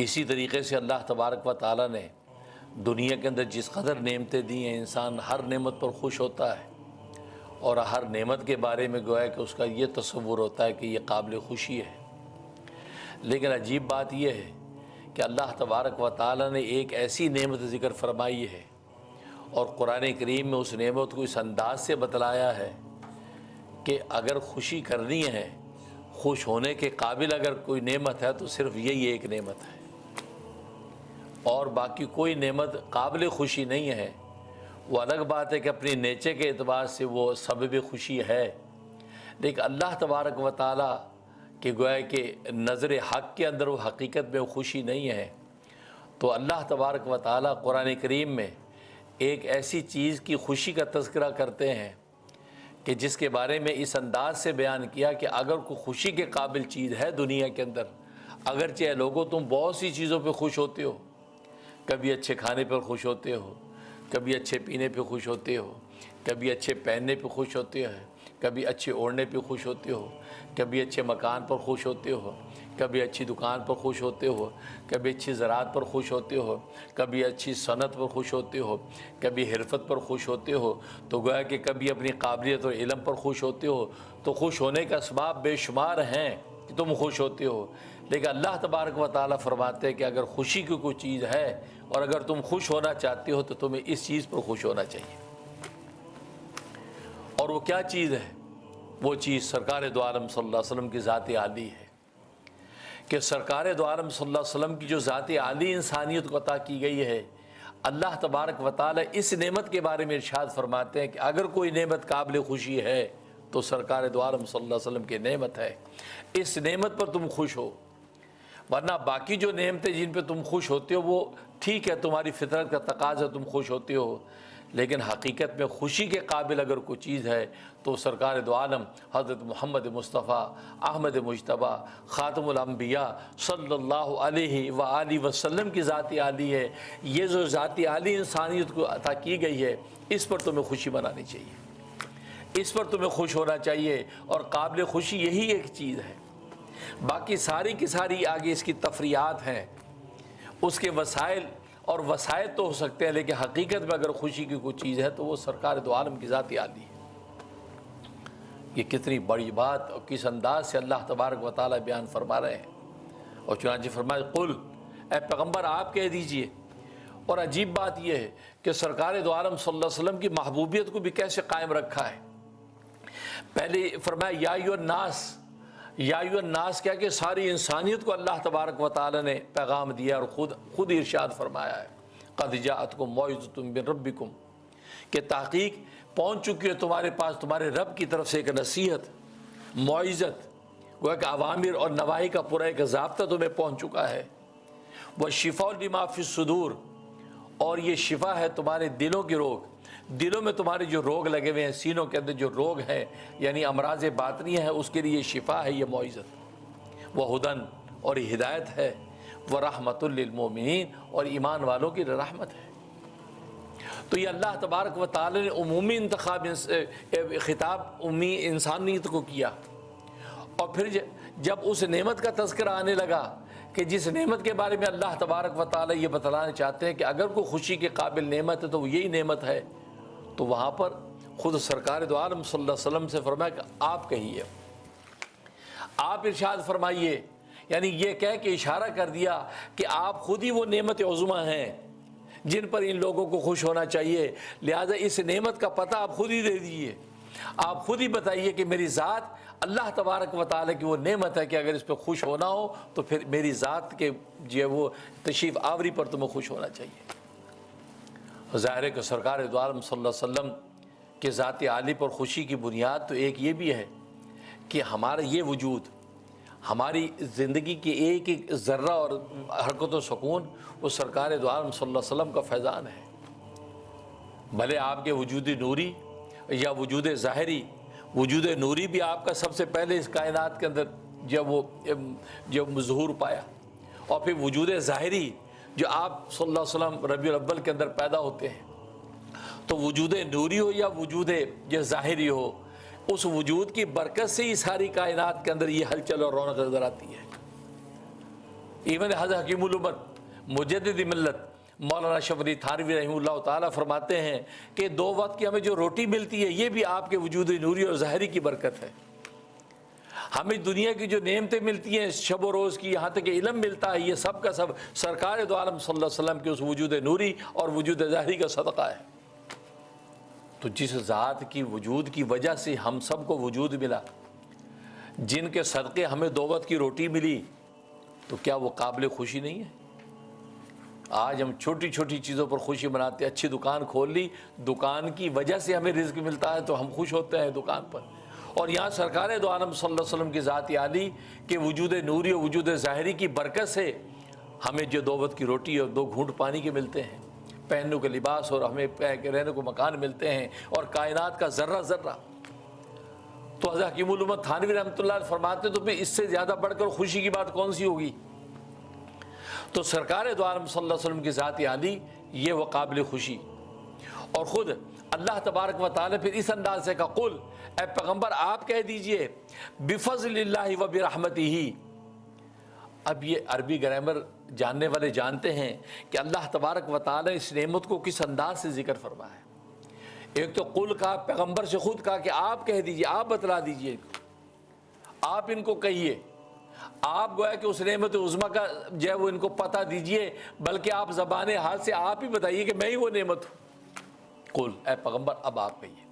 اسی طریقے سے اللہ تبارک و تعالیٰ نے دنیا کے اندر جس قدر نعمتیں دی ہیں، انسان ہر نعمت پر خوش ہوتا ہے اور ہر نعمت کے بارے میں گویا کہ اس کا یہ تصور ہوتا ہے کہ یہ قابل خوشی ہے۔ لیکن عجیب بات یہ ہے کہ اللہ تبارک و تعالیٰ نے ایک ایسی نعمت ذکر فرمائی ہے اور قرآن کریم میں اس نعمت کو اس انداز سے بتلایا ہے کہ اگر خوشی کرنی ہے، خوش ہونے کے قابل اگر کوئی نعمت ہے تو صرف یہی ایک نعمت ہے، اور باقی کوئی نعمت قابل خوشی نہیں ہے۔ وہ الگ بات ہے کہ اپنی نیچے کے اعتبار سے وہ سبب خوشی ہے، لیکن اللہ تبارک و تعالیٰ کہ گویا کہ نظر حق کے اندر وہ حقیقت میں خوشی نہیں ہے۔ تو اللہ تبارک و تعالیٰ قرآن کریم میں ایک ایسی چیز کی خوشی کا تذکرہ کرتے ہیں کہ جس کے بارے میں اس انداز سے بیان کیا کہ اگر کوئی خوشی کے قابل چیز ہے دنیا کے اندر، اگرچہ لوگوں تم بہت سی چیزوں پہ خوش ہوتے ہو، کبھی اچھے کھانے پر خوش ہوتے ہو، کبھی اچھے پینے پہ خوش ہوتے ہو، کبھی اچھے پہننے پہ خوش ہوتے ہو، کبھی اچھے اوڑھنے پہ خوش ہوتے ہو، کبھی اچھے مکان پر خوش ہوتے ہو، کبھی اچھی دکان پر خوش ہوتے ہو، کبھی اچھی زراعت پر خوش ہوتے ہو، کبھی اچھی صنعت پر خوش ہوتے ہو، کبھی حرفت پر خوش ہوتے ہو، تو گویا کہ کبھی اپنی قابلیت اور علم پر خوش ہوتے ہو۔ تو خوش ہونے کا اسباب بے شمار ہیں کہ تم خوش ہوتے ہو، لیکن اللہ تبارک و تعالیٰ فرماتے ہیں کہ اگر خوشی کی کوئی چیز ہے اور اگر تم خوش ہونا چاہتے ہو تو تمہیں اس چیز پر خوش ہونا چاہیے۔ اور وہ کیا چیز ہے؟ وہ چیز سرکار دو عالم صلی اللہ علیہ وسلم کی ذات عالی ہے کہ سرکار دو عالم صلی اللہ علیہ وسلم کی جو ذات عالی انسانیت کو عطا کی گئی ہے، اللہ تبارک و تعالی اس نعمت کے بارے میں ارشاد فرماتے ہیں کہ اگر کوئی نعمت قابل خوشی ہے تو سرکار دو عالم صلی اللہ علیہ وسلم کی نعمت ہے، اس نعمت پر تم خوش ہو۔ ورنہ باقی جو نعمتیں جن پہ تم خوش ہوتے ہو وہ ٹھیک ہے، تمہاری فطرت کا تقاضا تم خوش ہوتے ہو، لیکن حقیقت میں خوشی کے قابل اگر کوئی چیز ہے تو سرکار دو عالم حضرت محمد مصطفیٰ احمد مجتبیٰ خاتم الانبیاء صلی اللہ علیہ وآلہ وسلم کی ذات عالی ہے۔ یہ جو ذات عالی انسانیت کو عطا کی گئی ہے، اس پر تمہیں خوشی منانی چاہیے، اس پر تمہیں خوش ہونا چاہیے، اور قابل خوشی یہی ایک چیز ہے۔ باقی ساری کی ساری آگے اس کی تفریعات ہیں، اس کے وسائل اور وسائط تو ہو سکتے ہیں، لیکن حقیقت میں اگر خوشی کی کوئی چیز ہے تو وہ سرکار دو عالم کی ذات عالی ہے۔ یہ کتنی بڑی بات اور کس انداز سے اللہ تبارک و تعالی بیان فرما رہے ہیں، اور چنانچہ فرمائے قل، اے پیغمبر آپ کہہ دیجئے۔ اور عجیب بات یہ ہے کہ سرکار دو عالم صلی اللہ علیہ وسلم کی محبوبیت کو بھی کیسے قائم رکھا ہے۔ پہلے فرمایا یا ایھا الناس، یا ایھا الناس کیا کہ ساری انسانیت کو اللہ تبارک و تعالی نے پیغام دیا، اور خود ارشاد فرمایا ہے قد جاءتکم موعظۃ من ربکم، کہ تحقیق پہنچ چکی ہے تمہارے پاس تمہارے رب کی طرف سے ایک نصیحت، موعظت، وہ ایک اوامر اور نواہی کا پورا ایک ضابطہ تمہیں پہنچ چکا ہے۔ وشفاء لما فی الصدور، اور یہ شفا ہے تمہارے دلوں کی روگ، دلوں میں تمہارے جو روگ لگے ہوئے ہیں، سینوں کے اندر جو روگ ہیں یعنی امراض باطنی ہیں، اس کے لیے یہ شفا ہے، یہ موعظت، وہ ہدن، اور یہ ہدایت ہے، وہ رحمت للمؤمنین، اور ایمان والوں کی رحمت ہے۔ تو یہ اللہ تبارک و تعالی نے عمومی خطاب عمومی انسانیت کو کیا، اور پھر جب اس نعمت کا تذکرہ آنے لگا کہ جس نعمت کے بارے میں اللہ تبارک و تعالی یہ بتلانا چاہتے ہیں کہ اگر کوئی خوشی کے قابل نعمت ہے تو وہ یہی نعمت ہے، تو وہاں پر خود سرکار دو عالم صلی اللہ علیہ وسلم سے فرمایا کہ آپ کہیے، آپ ارشاد فرمائیے، یعنی یہ کہہ کے اشارہ کر دیا کہ آپ خود ہی وہ نعمت عظمیٰ ہیں جن پر ان لوگوں کو خوش ہونا چاہیے، لہٰذا اس نعمت کا پتہ آپ خود ہی دے دیجیے، آپ خود ہی بتائیے کہ میری ذات اللہ تبارک و تعالی کی وہ نعمت ہے کہ اگر اس پہ خوش ہونا ہو تو پھر میری ذات کے جو وہ تشریف آوری پر تمہیں خوش ہونا چاہیے۔ ظاہر ہے کہ سرکار دو عالم صلی اللہ علیہ وسلم کے ذات عالی پر خوشی کی بنیاد تو ایک یہ بھی ہے کہ ہمارا یہ وجود، ہماری زندگی کے ایک ایک ذرہ اور حرکت و سکون وہ سرکار دو عالم صلی اللہ علیہ وسلم کا فیضان ہے۔ بھلے آپ کے وجود نوری یا وجود ظاہری، وجود نوری بھی آپ کا سب سے پہلے اس کائنات کے اندر جب ظہور پایا، اور پھر وجود ظاہری جو آپ صلی اللہ علیہ وسلم ربیع الاول کے اندر پیدا ہوتے ہیں، تو وجود نوری ہو یا وجود جو ظاہری ہو، اس وجود کی برکت سے ہی ساری کائنات کے اندر یہ ہلچل اور رونق نظر آتی ہے۔ ایون حضرت حکیم الامت مجدد ملت مولانا اشرف علی تھانوی رحمہ اللہ تعالیٰ فرماتے ہیں کہ 2 وقت کی ہمیں جو روٹی ملتی ہے یہ بھی آپ کے وجود نوری اور ظاہری کی برکت ہے. ہمیں دنیا کی جو نعمتیں ملتی ہیں شب و روز کی، یہاں تک کہ علم ملتا ہے، یہ سب کا سب سرکار دو عالم صلی اللہ علیہ وسلم کے اس وجود نوری اور وجود ظاہری کا صدقہ ہے. تو جس ذات کی وجود کی وجہ سے ہم سب کو وجود ملا، جن کے صدقے ہمیں 2 وقت کی روٹی ملی، تو کیا وہ قابل خوشی نہیں ہے؟ آج ہم چھوٹی چھوٹی چیزوں پر خوشی مناتے ہیں. اچھی دکان کھول لی، دکان کی وجہ سے ہمیں رزق ملتا ہے تو ہم خوش ہوتے ہیں دکان پر. اور یہاں سرکار دو عالم صلی اللہ علیہ وسلم کی ذات عالی کے وجود نوری اور وجود ظاہری کی برکت سے ہمیں جو 2 وقت کی روٹی اور 2 گھونٹ پانی کے ملتے ہیں، پہننے کے لباس اور ہمیں رہنے کو مکان ملتے ہیں، اور کائنات کا ذرہ ذرہ. تو حضرت حکیم الامت تھانوی رحمۃ اللہ علیہ فرماتے تو پھر اس سے زیادہ بڑھ کر خوشی کی بات کون سی ہوگی؟ تو سرکار دو عالم صلی اللہ علیہ وسلم کی ذات عالی یہ وہ قابل خوشی. اور خود اللہ تبارک و تعالی پھر اس انداز سے کہا، قل اے پیغمبر آپ کہہ دیجئے بفضل اللہ و برحمتہ. اب یہ عربی گرامر جاننے والے جانتے ہیں کہ اللہ تبارک و تعالی اس نعمت کو کس انداز سے ذکر فرمایا ہے. ایک تو قل کہا، پیغمبر سے خود کہا کہ آپ کہہ دیجئے، آپ بتلا دیجئے، آپ ان کو کہیے. آپ گویا کہ اس نعمت عظمیٰ کا جو ہے وہ ان کو پتہ دیجئے، بلکہ آپ زبان حال سے آپ ہی بتائیے کہ میں ہی وہ نعمت ہوں. قل اے پیغمبر اب آپ کہیے.